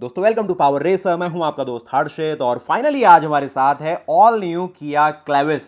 दोस्तों welcome to power racer. मैं हूं आपका दोस्त हर्षित और फाइनली आज हमारे साथ है ऑल न्यू किया क्लेविस।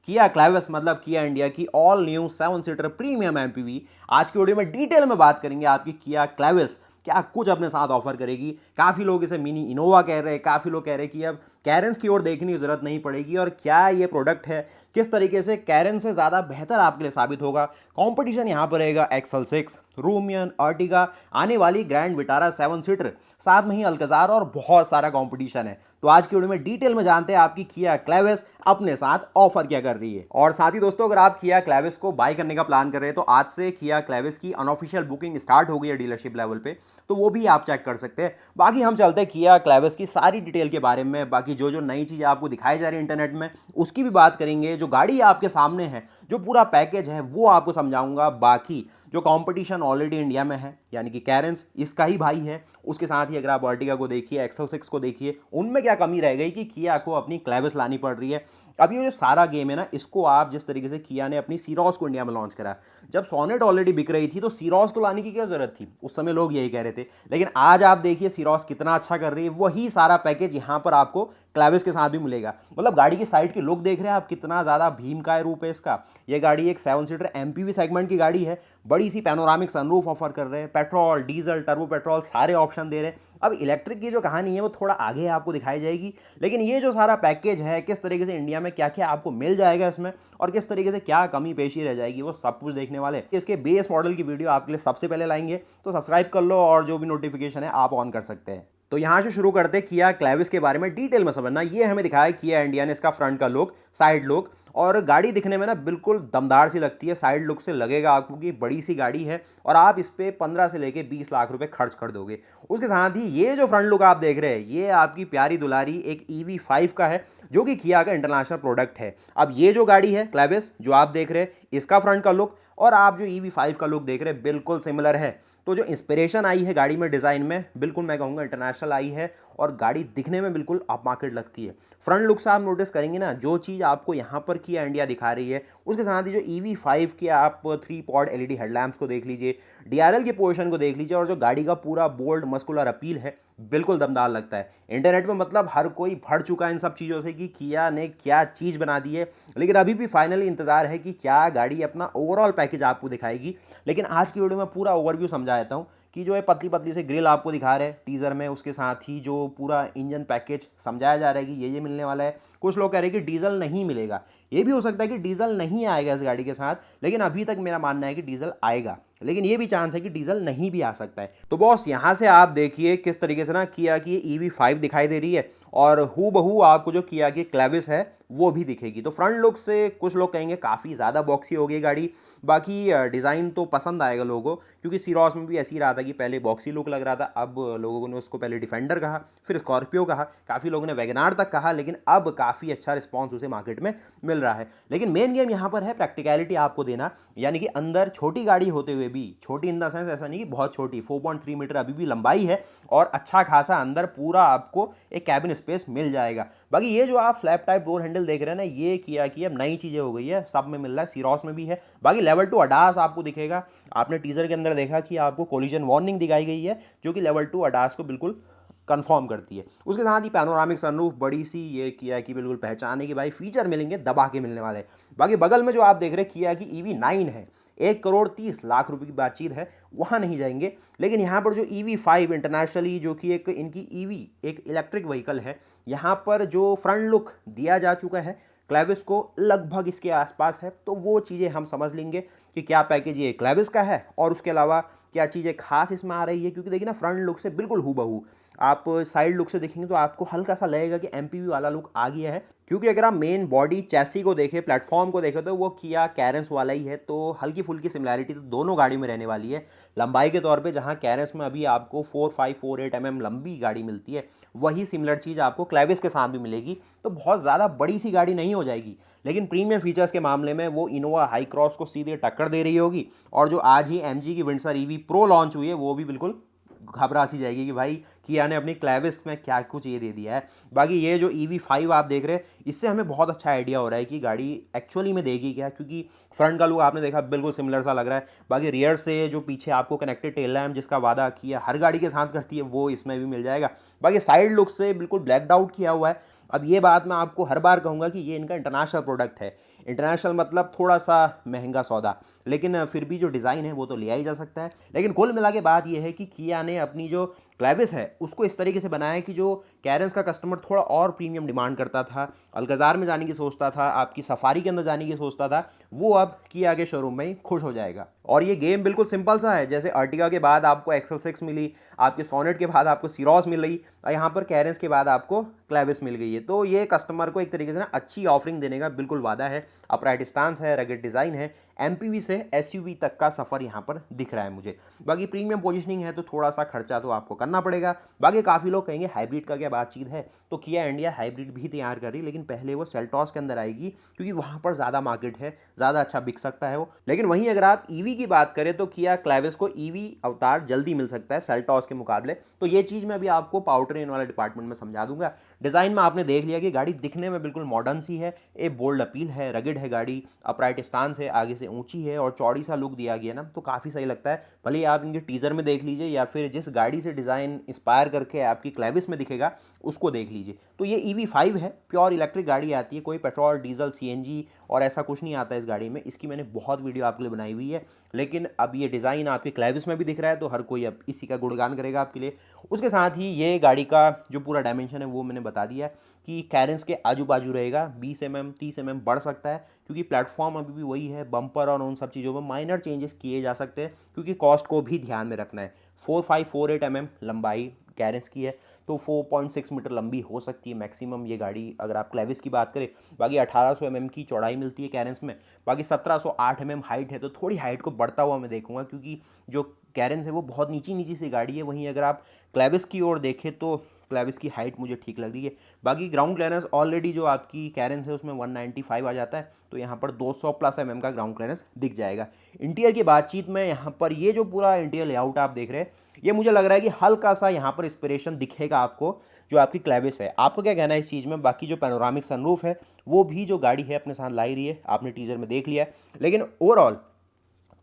किया क्लेविस मतलब किया इंडिया की all new 7 seater premium MPV. आज की वीडियो में डिटेल में बात करेंगे आपकी किया क्लेविस क्या कुछ अपने साथ ऑफर करेगी। काफ़ी लोग इसे मिनी इनोवा कह रहे हैं, काफ़ी लोग कह रहे हैं कि अब कैरेंस की ओर देखने की जरूरत नहीं पड़ेगी और क्या ये प्रोडक्ट है किस तरीके से कैरेन से ज़्यादा बेहतर आपके लिए साबित होगा। कंपटीशन यहाँ पर रहेगा एक्सल 6, रूमियन, अर्टिगा, आने वाली ग्रैंड विटारा 7 सीटर, साथ में ही अल्कजार और बहुत सारा कंपटीशन है। तो आज की वीडियो में डिटेल में जानते हैं आपकी किया क्लेविस अपने साथ ऑफर क्या कर रही है। और साथ ही दोस्तों अगर आप किया क्लेविस को बाय करने का प्लान कर रहे हैं तो आज से किया क्लेविस की अनऑफिशियल बुकिंग स्टार्ट हो गई है डीलरशिप लेवल पे, तो वो भी आप चेक कर सकते हैं। बाकी हम चलते हैं किया क्लेविस की सारी डिटेल के बारे में, बाकी जो जो नई चीज़ें आपको दिखाई जा रही है इंटरनेट में उसकी भी बात करेंगे। जो गाड़ी आपके सामने है, जो पूरा पैकेज है वो आपको समझाऊंगा। बाकी जो कंपटीशन ऑलरेडी इंडिया में है यानी कि कैरेंस इसका ही भाई है, उसके साथ ही अगर आप अर्टिगा को देखिए, एक्सल 6 को देखिए, उनमें क्या कमी रह गई कि किया को अपनी क्लेविस लानी पड़ रही है। अब ये जो सारा गेम है ना, इसको आप जिस तरीके से किया ने अपनी सीरोस को इंडिया में लॉन्च करा, जब सोनेट ऑलरेडी बिक रही थी तो सीरोस को लाने की क्या जरूरत थी, उस समय लोग यही कह रहे थे। लेकिन आज आप देखिए सीरोस कितना अच्छा कर रही है, वही सारा पैकेज यहाँ पर आपको क्लेविस के साथ भी मिलेगा। मतलब गाड़ी की साइड की लुक देख रहे हैं आप, कितना ज़्यादा भीमकाय रूप है इसका। ये गाड़ी एक 7 सीटर एमपीवी सेगमेंट की गाड़ी है, बड़ी सी पैनोरामिक सनरूफ ऑफर कर रहे हैं, पेट्रोल, डीजल, टर्बो पेट्रोल सारे ऑप्शन दे रहे हैं। अब इलेक्ट्रिक की जो कहानी है वो थोड़ा आगे आपको दिखाई जाएगी, लेकिन ये जो सारा पैकेज है किस तरीके से इंडिया में क्या क्या आपको मिल जाएगा इसमें और किस तरीके से क्या कमी पेशी रह जाएगी वो सब कुछ देखने वाले। इसके बेस मॉडल की वीडियो आपके लिए सबसे पहले लाएंगे, तो सब्सक्राइब कर लो और जो भी नोटिफिकेशन है आप ऑन कर सकते हैं। तो यहां से शुरू करते हैं किया क्लेविस के बारे में डिटेल में समझना। ये हमें दिखाया है किया इंडिया ने, इसका फ्रंट का लुक, साइड लुक, और गाड़ी दिखने में ना बिल्कुल दमदार सी लगती है। साइड लुक से लगेगा आपको कि बड़ी सी गाड़ी है और आप इस पे 15 से लेके 20 लाख रुपए खर्च कर दोगे। उसके साथ ही ये जो फ्रंट लुक आप देख रहे हैं ये आपकी प्यारी दुलारी एक EV5 का है, जो कि किया का इंटरनेशनल प्रोडक्ट है। अब ये जो गाड़ी है क्लेविस जो आप देख रहे हैं, इसका फ्रंट का लुक और आप जो EV5 का लुक देख रहे हैं बिल्कुल सिमिलर है। तो जो इंस्पिरेशन आई है गाड़ी में डिज़ाइन में, बिल्कुल मैं कहूँगा इंटरनेशनल आई है और गाड़ी दिखने में बिल्कुल अप मार्केट लगती है। फ्रंट लुक से आप नोटिस करेंगे ना, जो चीज़ आपको यहाँ पर किया इंडिया दिखा रही है उसके साथ ही जो EV5 के आप 3 पॉड LED हेडलैम्प्स को देख लीजिए, DRL के पोर्शन को देख लीजिए, और जो गाड़ी का पूरा बोल्ड मस्कुलर अपील है बिल्कुल दमदार लगता है। इंटरनेट में मतलब हर कोई भर चुका है इन सब चीज़ों से कि किया ने क्या चीज़ बना दी है, लेकिन अभी भी फाइनली इंतजार है कि क्या गाड़ी अपना ओवरऑल पैकेज आपको दिखाएगी। लेकिन आज की वीडियो में पूरा ओवरव्यू समझा देता हूँ कि जो है पतली पतली से ग्रिल आपको दिखा रहे हैं टीज़र में, उसके साथ ही जो पूरा इंजन पैकेज समझाया जा रहा है कि ये मिलने वाला है। कुछ लोग कह रहे हैं कि डीजल नहीं मिलेगा, ये भी हो सकता है कि डीजल नहीं आएगा इस गाड़ी के साथ, लेकिन अभी तक मेरा मानना है कि डीजल आएगा, लेकिन ये भी चांस है कि डीजल नहीं भी आ सकता है। तो बॉस यहाँ से आप देखिए किस तरीके से ना किया कि EV5 दिखाई दे रही है और हूबहू आपको जो किया की क्लेविस है वो भी दिखेगी। तो फ्रंट लुक से कुछ लोग कहेंगे काफ़ी ज़्यादा बॉक्सी हो गई गाड़ी, बाकी डिज़ाइन तो पसंद आएगा लोगों को, क्योंकि सीरोस में भी ऐसी रहा था कि पहले बॉक्सी लुक लग रहा था, अब लोगों ने उसको पहले डिफेंडर कहा, फिर स्कॉर्पियो कहा, काफ़ी लोगों ने वैगनार तक कहा, लेकिन अब काफ़ी अच्छा रिस्पॉन्स उसे मार्केट में मिल रहा है। लेकिन मेन गेम यहाँ पर है प्रैक्टिकलिटी आपको देना, यानी कि अंदर छोटी गाड़ी होते हुए भी, छोटी इन द सेंस ऐसा नहीं कि बहुत छोटी, 4.3 मीटर अभी भी लंबाई है और अच्छा खासा अंदर पूरा आपको एक कैबिन स्पेस मिल जाएगा। बाकी ये जो आप फ्लैप टाइप डोर हैंडल देख रहे हैं ना, ये किया कि अब नई चीज़ें हो गई है, सब में मिल रहा है, सीरोस में भी है। बाकी लेवल 2 अडास आपको दिखेगा, आपने टीजर के अंदर देखा कि आपको कोलिजन वार्निंग दिखाई गई है जो कि लेवल 2 अडास को बिल्कुल कंफर्म करती है। उसके साथ ही पैनोरामिक सनरूफ बड़ी सी, ये किया कि बिल्कुल पहचाने कि भाई फीचर मिलेंगे दबा के मिलने वाले। बाकी बगल में जो आप देख रहे हैं किया कि EV9 है, 1 करोड़ 30 लाख रुपए की बातचीत है, वहाँ नहीं जाएंगे। लेकिन यहाँ पर जो EV5 इंटरनेशनली जो कि एक इनकी एक इलेक्ट्रिक व्हीकल है, यहाँ पर जो फ्रंट लुक दिया जा चुका है क्लेविस को लगभग इसके आसपास है, तो वो चीज़ें हम समझ लेंगे कि क्या पैकेज ये क्लेविस का है और उसके अलावा क्या चीज़ें खास इसमें आ रही है। क्योंकि देखिए ना फ्रंट लुक से बिल्कुल हूबहू, आप साइड लुक से देखेंगे तो आपको हल्का सा लगेगा कि एमपीवी वाला लुक आ गया है, क्योंकि अगर आप मेन बॉडी चैसी को देखें, प्लेटफॉर्म को देखें, तो वो किया कैरेंस वाला ही है। तो हल्की फुल्की सिमिलैरिटी तो दोनों गाड़ी में रहने वाली है। लंबाई के तौर पे जहाँ कैरेंस में अभी आपको 4.5-4.8 mm लंबी गाड़ी मिलती है, वही सिमिलर चीज़ आपको क्लेविस के साथ भी मिलेगी। तो बहुत ज़्यादा बड़ी सी गाड़ी नहीं हो जाएगी, लेकिन प्रीमियम फीचर्स के मामले में वो इनोवा हाई क्रॉस को सीधे टक्कर दे रही होगी। और जो आज ही MG की विंडसर EV Pro लॉन्च हुई है वो भी बिल्कुल घबरा सी जाएगी कि भाई किया ने अपनी क्लेविस में क्या कुछ ये दे दिया है। बाकी ये जो EV5 आप देख रहे हैं, इससे हमें बहुत अच्छा आइडिया हो रहा है कि गाड़ी एक्चुअली में देगी क्या, क्योंकि फ्रंट का लुक आपने देखा बिल्कुल सिमिलर सा लग रहा है। बाकी रियर से जो पीछे आपको कनेक्टेड टेल लैम्प जिसका वादा किया हर गाड़ी के साथ करती है, वो इसमें भी मिल जाएगा। बाकी साइड लुक से बिल्कुल ब्लैकड आउट किया हुआ है। अब ये बात मैं आपको हर बार कहूँगा कि ये इनका इंटरनेशनल प्रोडक्ट है। इंटरनेशनल मतलब थोड़ा सा महंगा सौदा, लेकिन फिर भी जो डिज़ाइन है वो तो लिया ही जा सकता है। लेकिन कुल मिला के बात ये है कि किया ने अपनी जो क्लेविस है उसको इस तरीके से बनाया है कि जो कैरेंस का कस्टमर थोड़ा और प्रीमियम डिमांड करता था, अल्कजार में जाने की सोचता था, आपकी सफारी के अंदर जाने की सोचता था, वो अब किया के शोरूम में ही खुश हो जाएगा। और ये गेम बिल्कुल सिंपल सा है, जैसे अर्टिगा के बाद आपको XL6 मिली, आपके सोनेट के बाद आपको सीरोस मिल रही, और यहाँ पर कैरेंस के बाद आपको क्लेविस मिल गई है। तो ये कस्टमर को एक तरीके से ना अच्छी ऑफरिंग देने का बिल्कुल वादा है। अपराइट स्टांस है, रगेड डिज़ाइन है, MPV से SUV तक का सफ़र यहाँ पर दिख रहा है मुझे। बाकी प्रीमियम पोजीशनिंग है तो थोड़ा सा खर्चा तो आपको करना पड़ेगा। बाकी काफ़ी लोग कहेंगे हाइब्रिड का क्या बातचीत है, तो किया इंडिया हाइब्रिड भी तैयार कर रही, लेकिन पहले वो सेल्टॉस के अंदर आएगी क्योंकि वहाँ पर ज़्यादा मार्केट है, ज़्यादा अच्छा बिक सकता है वो। लेकिन वहीं अगर आप EV की बात करें तो किया क्लेविस को EV अवतार जल्दी मिल सकता है सेल्टॉस के मुकाबले। तो ये चीज़ मैं अभी आपको पावर ट्रेन वाले डिपार्टमेंट में समझा दूंगा। डिज़ाइन में आपने देख लिया कि गाड़ी दिखने में बिल्कुल मॉडर्न सी है, एक बोल्ड अपील है, रगेड है गाड़ी, अपराइट स्टांस है, आगे से ऊंची है और चौड़ी सा लुक दिया गया ना, तो काफ़ी सही लगता है। भले ही आप इनके टीज़र में देख लीजिए या फिर जिस गाड़ी से डिज़ाइन इंस्पायर करके आपकी क्लेविस में दिखेगा उसको देख लीजिए। तो ये EV5 है, प्योर इलेक्ट्रिक गाड़ी आती है, कोई पेट्रोल डीजल CNG और ऐसा कुछ नहीं आता इस गाड़ी में। इसकी मैंने बहुत वीडियो आपके लिए बनाई हुई है, लेकिन अब ये डिज़ाइन आपके क्लेविस में भी दिख रहा है तो हर कोई अब इसी का गुणगान करेगा आपके लिए। उसके साथ ही ये गाड़ी का जो पूरा डायमेंशन है वो मैंने बता दिया है कि कैरेंस के आजू बाजू रहेगा, 20 mm 30 mm बढ़ सकता है क्योंकि प्लेटफॉर्म अभी भी वही है। बम्पर और उन सब चीज़ों में माइनर चेंजेस किए जा सकते हैं क्योंकि कॉस्ट को भी ध्यान में रखना है। 4548 mm लंबाई कैरेंस की है, तो 4.6 मीटर लंबी हो सकती है मैक्सिमम ये गाड़ी अगर आप क्लेविस की बात करें। बाकी 1800 mm की चौड़ाई मिलती है कैरेंस में। बाकी 1708 mm हाइट है, तो थोड़ी हाइट को बढ़ता हुआ मैं देखूंगा क्योंकि जो कैरेंस है वो बहुत नीची नीची सी गाड़ी है। वहीं अगर आप क्लेविस की ओर देखें तो क्लेविस की हाइट मुझे ठीक लग रही है। बाकी ग्राउंड क्लियरेंस ऑलरेडी जो आपकी कैरेंस है उसमें 195 आ जाता है, तो यहाँ पर 200+ mm का ग्राउंड क्लियरेंस दिख जाएगा। इंटीरियर की बातचीत में यहाँ पर ये जो पूरा इंटीरियर लेआउट आप देख रहे हैं, ये मुझे लग रहा है कि हल्का सा यहाँ पर इंस्पिरेशन दिखेगा आपको जो आपकी क्लेविस है। आपको क्या कहना है इस चीज़ में? बाकी जो पैनोरामिक सनरूफ है वो भी जो गाड़ी है अपने साथ लाई रही है, आपने टीजर में देख लिया है। लेकिन ओवरऑल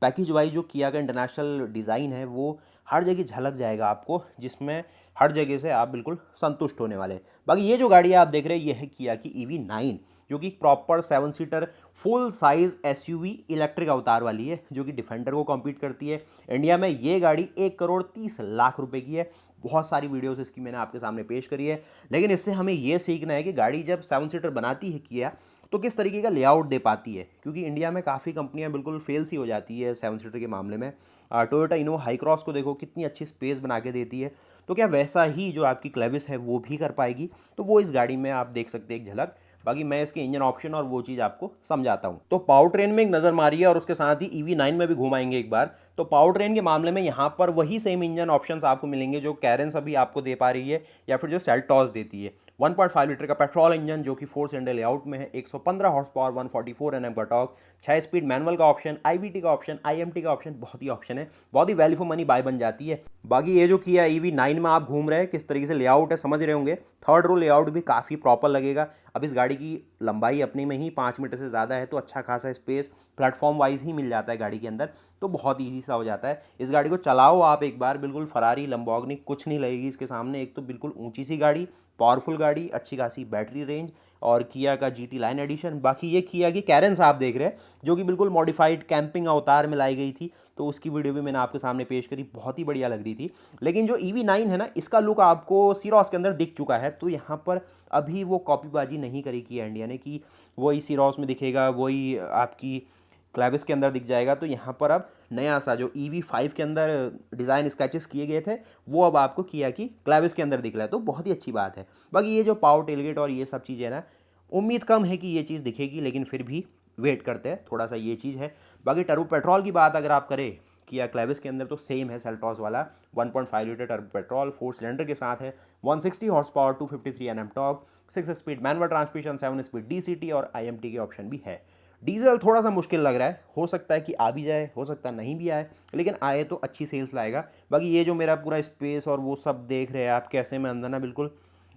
पैकेज वाइज जो किया का इंटरनेशनल डिज़ाइन है वो हर जगह झलक जाएगा आपको, जिसमें हर जगह से आप बिल्कुल संतुष्ट होने वाले हैं। बाकी ये जो गाड़ी आप देख रहे हैं ये है किया की EV9, जो कि proper 7 seater full size SUV electric अवतार वाली है, जो कि डिफेंडर को कॉम्पीट करती है। इंडिया में ये गाड़ी 1,30,00,000 रुपए की है। बहुत सारी वीडियोस इसकी मैंने आपके सामने पेश करी है, लेकिन इससे हमें ये सीखना है कि गाड़ी जब 7 सीटर बनाती है किया तो किस तरीके का लेआउट दे पाती है, क्योंकि इंडिया में काफ़ी कंपनियां बिल्कुल फेल सी हो जाती है 7 सीटर के मामले में। टोयोटा इनोवा हाई क्रॉस को देखो कितनी अच्छी स्पेस बना के देती है, तो क्या वैसा ही जो आपकी क्लेविस है वो भी कर पाएगी? तो वो इस गाड़ी में आप देख सकते हैं एक झलक। बाकी मैं इसके इंजन ऑप्शन और वो चीज़ आपको समझाता हूँ। तो पावर ट्रेन में एक नज़र मारिए और उसके साथ ही EV9 में भी घुमाएंगे एक बार। तो पावर ट्रेन के मामले में यहाँ पर वही सेम इंजन ऑप्शंस आपको मिलेंगे जो कैरेंस अभी आपको दे पा रही है या फिर जो सेल्टॉस देती है। 1.5 लीटर का पेट्रोल इंजन जो कि 4 सिलेंडर लेआउट में है, 115 हॉर्स पावर, 144 Nm का टॉर्क, 6 स्पीड मैनुअल का ऑप्शन, IVT का ऑप्शन, IMT का ऑप्शन, बहुत ही ऑप्शन है, बहुत ही वैल्यू फॉर मनी बाय बन जाती है। बाकी ये जो किया EV9 में आप घूम रहे हैं किस तरीके से लेआउट है समझ रहे होंगे। थर्ड रो लेआउट भी काफ़ी प्रॉपर लगेगा। अब इस गाड़ी की लंबाई अपने में ही 5 मीटर से ज़्यादा है, तो अच्छा खासा स्पेस प्लेटफॉर्म वाइज ही मिल जाता है गाड़ी के अंदर, तो बहुत ईजी सा हो जाता है। इस गाड़ी को चलाओ आप एक बार, बिल्कुल फरारी लंबोर्गिनी कुछ नहीं लगेगी इसके सामने। एक तो बिल्कुल ऊंची सी गाड़ी, पावरफुल गाड़ी, अच्छी खासी बैटरी रेंज और किया का GT लाइन एडिशन। बाकी ये किया की कैरेंस आप देख रहे हैं जो कि बिल्कुल मॉडिफाइड कैंपिंग अवतार में लाई गई थी, तो उसकी वीडियो भी मैंने आपके सामने पेश करी, बहुत ही बढ़िया लग रही थी। लेकिन जो EV9 है ना, इसका लुक आपको सीरोस के अंदर दिख चुका है, तो यहाँ पर अभी वो कॉपीबाजी नहीं करी किया इंडिया ने कि वही सीरोस में दिखेगा, वही आपकी क्लेविस के अंदर दिख जाएगा। तो यहाँ पर अब नया सा जो EV5 के अंदर डिज़ाइन स्केचेस किए गए थे वो अब आपको किया कि क्लेविस के अंदर दिख रहा है, तो बहुत ही अच्छी बात है। बाकी ये जो पावर टेलगेट और ये सब चीज़ें ना, उम्मीद कम है कि ये चीज़ दिखेगी, लेकिन फिर भी वेट करते हैं थोड़ा सा, ये चीज़ है। बाकी टर्बो पेट्रोल की बात अगर आप करें किया क्लेविस के अंदर तो सेम है सेल्टॉस वाला, 1.5 लीटर टर्बो पेट्रोल 4 सिलेंडर के साथ है, 160 horse power, 253 Nm torque, 6 speed manual transmission, 7 speed DCT और IMT के ऑप्शन भी है। डीजल थोड़ा सा मुश्किल लग रहा है, हो सकता है कि आ भी जाए, हो सकता नहीं भी आए, लेकिन आए तो अच्छी सेल्स लाएगा। बाकी ये जो मेरा पूरा स्पेस और वो सब देख रहे हैं आप, कैसे मैं अंदर ना बिल्कुल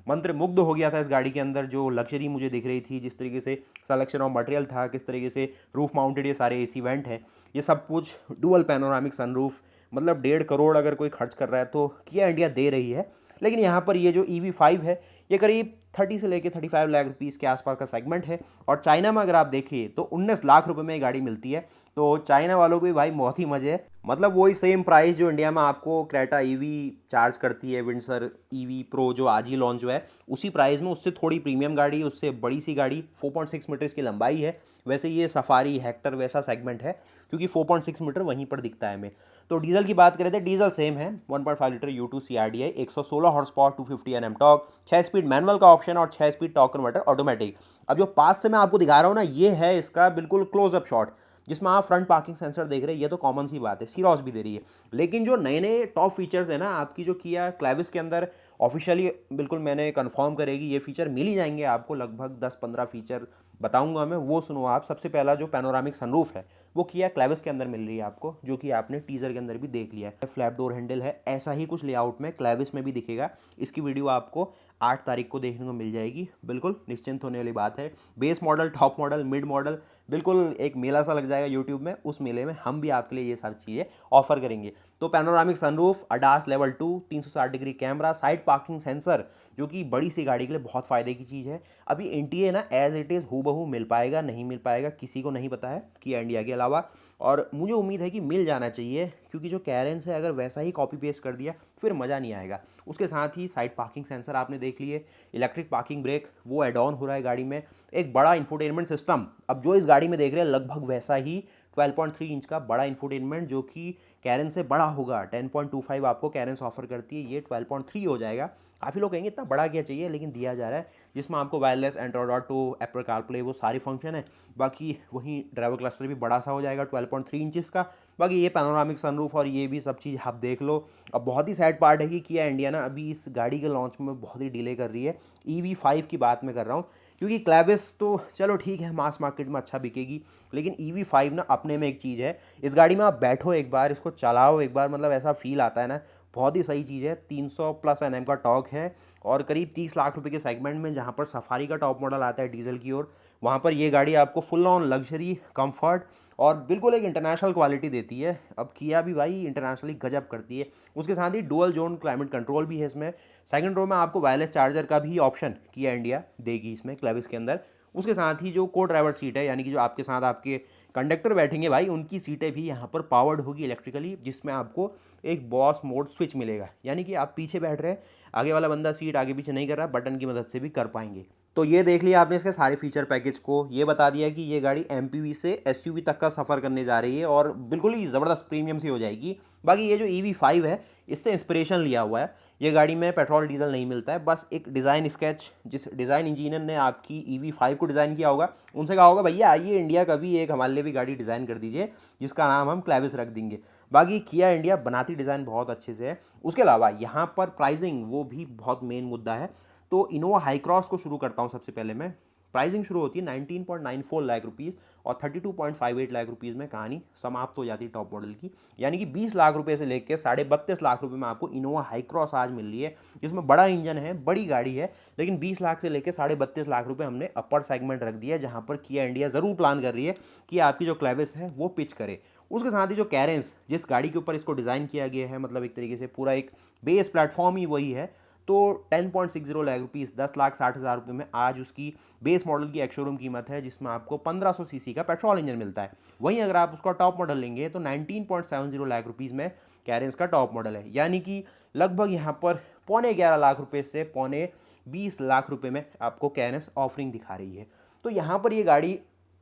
मंत्रमुग्ध हो गया था इस गाड़ी के अंदर। जो लग्जरी मुझे दिख रही थी, जिस तरीके से सिलेक्शन ऑफ मटेरियल था, किस तरीके से रूफ माउंटेड ये सारे एसी वेंट है, ये सब कुछ डुअल पैनोरामिक सनरूफ, मतलब 1.5 करोड़ अगर कोई खर्च कर रहा है तो किया इंडिया दे रही है। लेकिन यहाँ पर ये जो EV5 है, ये करीब 30 से लेके 35 लाख रुपीस के आसपास का सेगमेंट है। और चाइना में अगर आप देखिए तो 19 लाख रुपए में ये गाड़ी मिलती है। तो चाइना वालों को भी भाई बहुत ही मजे है, मतलब वही सेम प्राइस जो इंडिया में आपको क्रेटा ईवी चार्ज करती है, विंडसर ईवी प्रो जो आज ही लॉन्च हुआ है, उसी प्राइस में, उससे थोड़ी प्रीमियम गाड़ी, उससे बड़ी सी गाड़ी, 4.6 मीटर इसकी लंबाई है। वैसे ये सफारी हेक्टर वैसा सेगमेंट है, क्योंकि 4.6 मीटर वहीं पर दिखता है हमें। तो डीजल की बात करें तो डीजल सेम है, 1.5 litre U2 CRDI, 116 horse power, 250 Nm torque, 6 speed manual का ऑप्शन और 6 स्पीड टॉर्क कन्वर्टर ऑटोमेटिक। अब जो पास से मैं आपको दिखा रहा हूँ ना, ये है इसका बिल्कुल क्लोजअप शॉट, जिसमें आप फ्रंट पार्किंग सेंसर देख रहे हैं। ये तो कॉमन सी बात है, सीरॉस भी दे रही है। लेकिन जो नए नए टॉप फीचर्स है ना आपकी, जो किया क्लैविस के अंदर ऑफिशियली बिल्कुल मैंने कंफर्म करेगी ये फीचर मिल ही जाएंगे आपको, लगभग 10-15 फीचर बताऊंगा मैं, वो सुनो आप। सबसे पहला जो पैनोरामिक सनरूफ है वो किया क्लैविस के अंदर मिल रही है आपको, जो कि आपने टीजर के अंदर भी देख लिया है। फ्लैप डोर हैंडल है, ऐसा ही कुछ लेआउट में क्लैविस में भी दिखेगा। इसकी वीडियो आपको 8 तारीख को देखने को मिल जाएगी, बिल्कुल निश्चिंत होने वाली बात है। Base model, top model, mid model, बिल्कुल एक मेला सा लग जाएगा यूट्यूब में, उस मेले में हम भी आपके लिए ये सब चीज़ें ऑफर करेंगे। तो panoramic sunroof, ADAS level 2, 360 degree camera, side parking sensor, जो कि बड़ी सी गाड़ी के लिए बहुत फ़ायदे की चीज़ है। अभी एनटीए ना एज इट इज़ हूबहू मिल पाएगा नहीं मिल पाएगा किसी को नहीं पता है कि इंडिया के अलावा, और मुझे उम्मीद है कि मिल जाना चाहिए, क्योंकि जो कैरेंस है अगर वैसा ही कॉपी पेस्ट कर दिया फिर मज़ा नहीं आएगा। उसके साथ ही साइड पार्किंग सेंसर आपने देख लिए, इलेक्ट्रिक पार्किंग ब्रेक वो एड ऑन हो रहा है गाड़ी में, एक बड़ा इंफोटेनमेंट सिस्टम अब जो इस गाड़ी में देख रहे हैं लगभग वैसा ही 12.3 इंच का बड़ा इंफोटेनमेंट, जो कि कैरन से बड़ा होगा। 10.25 आपको कैरेंस ऑफर करती है, ये 12.3 हो जाएगा। काफ़ी लोग कहेंगे इतना बड़ा क्या चाहिए, लेकिन दिया जा रहा है, जिसमें आपको wireless, Android auto, Apple CarPlay, वो सारी फंक्शन है। बाकी वहीं ड्राइवर क्लस्टर भी बड़ा सा हो जाएगा 12.3 इंचज़ का। बाकी ये पैनोरामिक सनरूफ और ये भी सब चीज़ आप देख लो। अब बहुत ही सैड पार्ट है कि किया इंडिया ना अभी इस गाड़ी के लॉन्च में बहुत ही डिले कर रही है। EV5 की बात मैं कर रहा हूँ, क्योंकि क्लैविस तो चलो ठीक है मास मार्केट में अच्छा बिकेगी, लेकिन EV5 ना अपने में एक चीज़ है। इस गाड़ी में आप बैठो एक बार, इसको चलाओ एक बार, मतलब ऐसा फील आता है ना, बहुत ही सही चीज़ है। 300 प्लस Nm का टॉर्क है, और करीब 30 लाख रुपए के सेगमेंट में, जहाँ पर सफारी का टॉप मॉडल आता है डीजल की ओर, वहाँ पर ये गाड़ी आपको फुल ऑन लग्जरी, कंफर्ट और बिल्कुल एक इंटरनेशनल क्वालिटी देती है। अब किया भी भाई इंटरनेशनली गजब करती है। उसके साथ ही डुअल जोन क्लाइमेट कंट्रोल भी है इसमें। सेकंड रो में आपको वायरलेस चार्जर का भी ऑप्शन किया इंडिया देगी इसमें क्लैविस के अंदर। उसके साथ ही जो को ड्राइवर सीट है, यानी कि जो आपके साथ आपके कंडक्टर बैठेंगे भाई, उनकी सीटें भी यहाँ पर पावर्ड होगी इलेक्ट्रिकली, जिसमें आपको एक बॉस मोड स्विच मिलेगा, यानी कि आप पीछे बैठ रहे हैं, आगे वाला बंदा सीट आगे पीछे नहीं कर रहा, बटन की मदद से भी कर पाएंगे। तो ये देख लिया आपने इसके सारे फीचर पैकेज को, ये बता दिया कि ये गाड़ी MPV से SUV तक का सफ़र करने जा रही है और बिल्कुल ही ज़बरदस्त प्रीमियम सी हो जाएगी। बाकी ये जो EV5 है, इससे इंस्पिरेशन लिया हुआ है। ये गाड़ी में पेट्रोल डीजल नहीं मिलता है, बस एक डिज़ाइन स्केच, जिस डिज़ाइन इंजीनियर ने आपकी EV5 को डिज़ाइन किया होगा, उनसे कहा होगा भैया आइए इंडिया का भी एक हमारे लिए भी गाड़ी डिज़ाइन कर दीजिए, जिसका नाम हम क्लैविस रख देंगे। बाकी किया इंडिया बनाती डिज़ाइन बहुत अच्छे से है। उसके अलावा यहाँ पर प्राइसिंग वो भी बहुत मेन मुद्दा है। तो इनोवा हाई क्रॉस को शुरू करता हूँ सबसे पहले मैं। प्राइसिंग शुरू होती है 19.94 लाख रुपीज़, और 32.58 लाख रुपीज़ में कहानी समाप्त हो जाती है टॉप मॉडल की। यानी कि 20 लाख रुपए से लेकर 32.5 लाख रुपए में आपको इनोवा हाई क्रॉस आज मिल रही है, जिसमें बड़ा इंजन है, बड़ी गाड़ी है, लेकिन 20 लाख से लेकर 32.5 लाख रुपए हमने अपर सेगमेंट रख दिया है, जहाँ पर किया इंडिया ज़रूर प्लान कर रही है कि आपकी जो क्लैविस है वो पिच करे। उसके साथ ही जो कैरेंस, जिस गाड़ी के ऊपर इसको डिज़ाइन किया गया है, मतलब एक तरीके से पूरा एक बेस प्लेटफॉर्म ही वही है, तो 10.60 लाख रुपीज़, 10,60,000 रुपये में आज उसकी बेस मॉडल की एक्स-शोरूम कीमत है, जिसमें आपको 1500 सीसी का पेट्रोल इंजन मिलता है। वहीं अगर आप उसका टॉप मॉडल लेंगे तो 19.70 लाख रुपीज़ में कैरेंस का टॉप मॉडल है, यानी कि लगभग यहाँ पर पौने 11 लाख रुपये से पौने 20 लाख रुपये में आपको कैरेंस ऑफरिंग दिखा रही है। तो यहाँ पर ये गाड़ी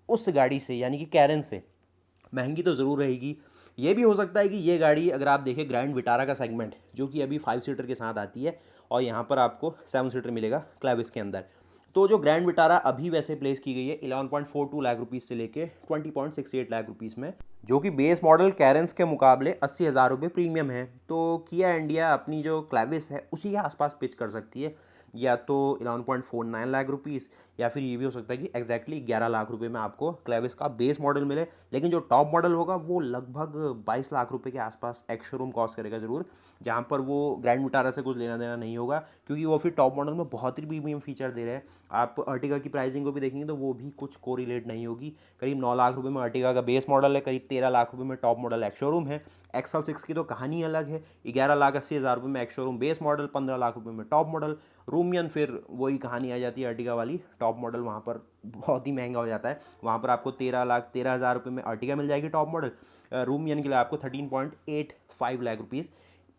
उस गाड़ी से, यानी कि कैरेंस से महंगी तो ज़रूर रहेगी। ये भी हो सकता है कि ये गाड़ी अगर आप देखें ग्रैंड विटारा का सेगमेंट, जो कि अभी 5 सीटर के साथ आती है, और यहाँ पर आपको 7 सीटर मिलेगा क्लैविस के अंदर। तो जो ग्रैंड विटारा अभी वैसे प्लेस की गई है 11.42 लाख रुपीज़ से लेके 20.68 लाख रुपीज़ में, जो कि बेस मॉडल कैरेंस के मुकाबले 80,000 रुपये प्रीमियम है। तो किया इंडिया अपनी जो क्लैविस है उसी के आसपास पिच कर सकती है, या तो 11.49 लाख रुपीज़, या फिर ये भी हो सकता है कि एग्जैक्टली 11 लाख रुपए में आपको क्लैविस का बेस मॉडल मिले। लेकिन जो टॉप मॉडल होगा वो लगभग 22 लाख रुपए के आसपास एक्स शोरूम कॉस्ट करेगा ज़रूर, जहाँ पर वो ग्रैंड विटारा से कुछ लेना देना नहीं होगा, क्योंकि वो फिर टॉप मॉडल में बहुत ही प्रीमियम फीचर दे रहे हैं। आप अर्टिगा की प्राइसिंग को भी देखेंगे तो वो भी कुछ कोरिलेट नहीं होगी। करीब 9 लाख रुपए में अर्टिगा का बेस मॉडल है, करीब 13 लाख रुपए में टॉप मॉडल एक्स शोरूम है। एक्सएल 6 की तो कहानी अलग है, 11,80,000 रुपये में ex showroom base model, 15 lakh रुपए में टॉप मॉडल। रूमियन फिर वही कहानी आ जाती है अर्टिगा वाली, टॉप मॉडल वहाँ पर बहुत ही महंगा हो जाता है। वहाँ पर आपको 13,13,000 रुपये में अर्टिगा मिल जाएगी टॉप मॉडल। रूमियन के लिए आपको 13.85 लाख रुपीज़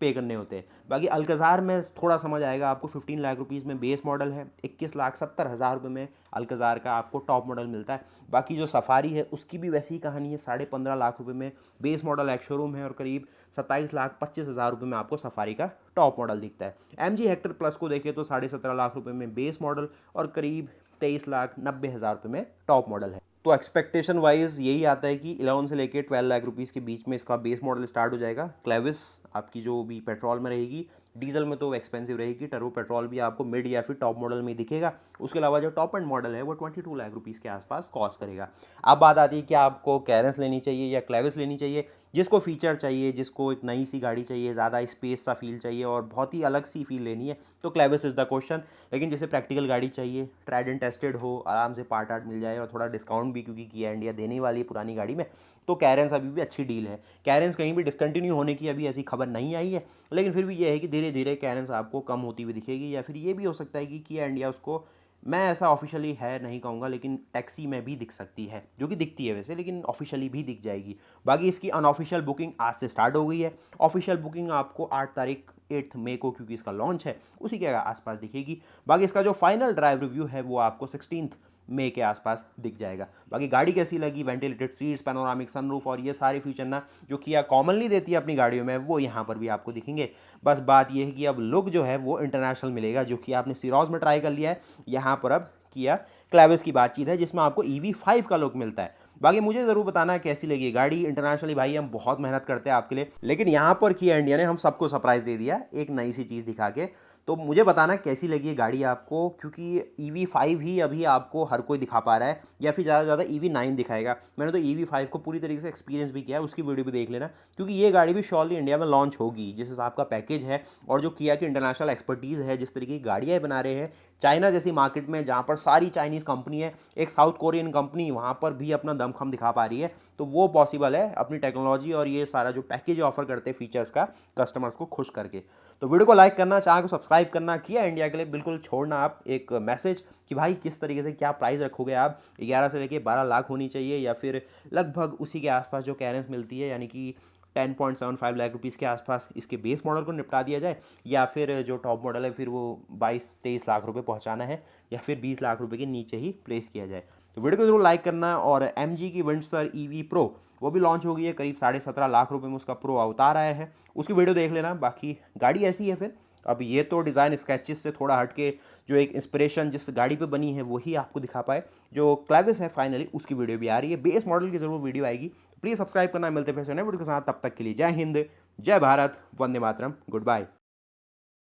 पे करने होते हैं। बाकी अल्कज़ार में थोड़ा समझ आएगा आपको, 15 लाख रुपीज़ में बेस मॉडल है, 21,70,000 रुपये में अल्कज़ार का आपको टॉप मॉडल मिलता है। बाकी जो सफारी है उसकी भी वैसी ही कहानी है, 15.5 लाख रुपये में बेस मॉडल एक्स शोरूम है, और करीब 27,25,000 रुपये में आपको सफारी का टॉप मॉडल दिखता है। MG हेक्टर प्लस को देखें तो 17.5 लाख रुपये में बेस मॉडल और करीब 23,90,000 रुपये में टॉप मॉडल है। तो एक्सपेक्टेशन वाइज यही आता है कि 11 से लेके 12 लाख रुपीज़ के बीच में इसका बेस मॉडल स्टार्ट हो जाएगा। क्लेविस आपकी जो भी पेट्रोल में रहेगी, डीजल में तो एक्सपेंसिव रहेगी, टर्बो पेट्रोल भी आपको मिड या फिर टॉप मॉडल में दिखेगा। उसके अलावा जो टॉप एंड मॉडल है वो 22 लाख रुपीज़ के आसपास कॉस्ट करेगा। अब बात आती है कि आपको कैरेंस लेनी चाहिए या क्लेविस लेनी चाहिए। जिसको फीचर चाहिए, जिसको एक नई सी गाड़ी चाहिए, ज़्यादा स्पेस सा फील चाहिए और बहुत ही अलग सी फील लेनी है, तो क्लेविस इज़ द क्वेश्चन। लेकिन जिसे प्रैक्टिकल गाड़ी चाहिए, ट्राइड एंड टेस्टेड हो, आराम से पार्ट आर्ट मिल जाए और थोड़ा डिस्काउंट भी क्योंकि किया इंडिया देने वाली है पुरानी गाड़ी में, तो कैरेंस अभी भी अच्छी डील है। कैरेंस कहीं भी डिसकंटिन्यू होने की अभी ऐसी खबर नहीं आई है, लेकिन फिर भी ये है कि धीरे धीरे कैरेंस आपको कम होती हुई दिखेगी, या फिर ये भी हो सकता है कि किया इंडिया उसको, मैं ऐसा ऑफिशियली है नहीं कहूँगा, लेकिन टैक्सी में भी दिख सकती है, जो कि दिखती है वैसे, लेकिन ऑफिशियली भी दिख जाएगी। बाकी इसकी अनऑफिशियल बुकिंग आज से स्टार्ट हो गई है। ऑफिशियल बुकिंग आपको 8 मई को, क्योंकि इसका लॉन्च है, उसी के आसपास दिखेगी। बाकी इसका जो फाइनल ड्राइव रिव्यू है वो आपको 16 मई के आसपास दिख जाएगा। बाकी गाड़ी कैसी लगी, वेंटिलेटेड सीट्स, पैनोरामिक सनरूफ और ये सारे फीचर ना जो किया कॉमनली देती है अपनी गाड़ियों में, वो यहाँ पर भी आपको दिखेंगे। बस बात ये है कि अब लुक जो है वो इंटरनेशनल मिलेगा, जो कि आपने सीरोज में ट्राई कर लिया है, यहाँ पर अब किया क्लेविस की बातचीत है जिसमें आपको EV5 का लुक मिलता है। बाकी मुझे ज़रूर बताना है कैसी लगी गाड़ी। इंटरनेशनली भाई हम बहुत मेहनत करते हैं आपके लिए, लेकिन यहाँ पर किया इंडिया ने हम सबको सरप्राइज़ दे दिया एक नई सी चीज़ दिखा के। तो मुझे बताना कैसी लगी ये गाड़ी आपको, क्योंकि EV5 ही अभी आपको हर कोई दिखा पा रहा है, या फिर ज़्यादा से ज़्यादा EV9 दिखाएगा। मैंने तो EV5 को पूरी तरीके से एक्सपीरियंस भी किया है, उसकी वीडियो भी देख लेना, क्योंकि ये गाड़ी भी श्योरली इंडिया में लॉन्च होगी। जिस हिसाब का पैकेज है और जो किया की इंटरनेशनल एक्सपर्टीज़ है, जिस तरीके की गाड़ियाँ बना रहे हैं, चाइना जैसी मार्केट में जहाँ पर सारी चाइनीज़ कंपनी है, एक साउथ कोरियन कंपनी वहाँ पर भी अपना दमखम दिखा पा रही है, तो वो पॉसिबल है अपनी टेक्नोलॉजी और ये सारा जो पैकेज ऑफर करते हैं फीचर्स का कस्टमर्स को खुश करके। तो वीडियो को लाइक करना, चैनल को सब्सक्राइब करना, किया इंडिया के लिए बिल्कुल छोड़ना आप एक मैसेज कि भाई किस तरीके से क्या प्राइस रखोगे आप, 11 से लेके 12 लाख होनी चाहिए, या फिर लगभग उसी के आसपास जो कैरेंस मिलती है, यानी कि 10.75 लाख रुपीज़ के आसपास इसके बेस मॉडल को निपटा दिया जाए, या फिर जो टॉप मॉडल है फिर वो 22-23 लाख रुपए पहुंचाना है, या फिर 20 लाख रुपए के नीचे ही प्लेस किया जाए। तो वीडियो को जरूर लाइक करना। और MG की विंडसर EV प्रो वो भी लॉन्च हो गई है, करीब 17.5 लाख रुपए में उसका प्रो अवतार आया है, उसकी वीडियो देख लेना। बाकी गाड़ी ऐसी है फिर, अब ये तो डिज़ाइन स्केचेस से थोड़ा हट के जो एक इंस्पिरेशन जिस गाड़ी पे बनी है वही आपको दिखा पाए। जो क्लेविस है फाइनली उसकी वीडियो भी आ रही है, बेस मॉडल की जरूर वीडियो आएगी। तो प्लीज़ सब्सक्राइब करना। मिलते फिर से नए वीडियो के साथ, तब तक के लिए जय हिंद, जय भारत, वंदे मातरम, गुड बाय।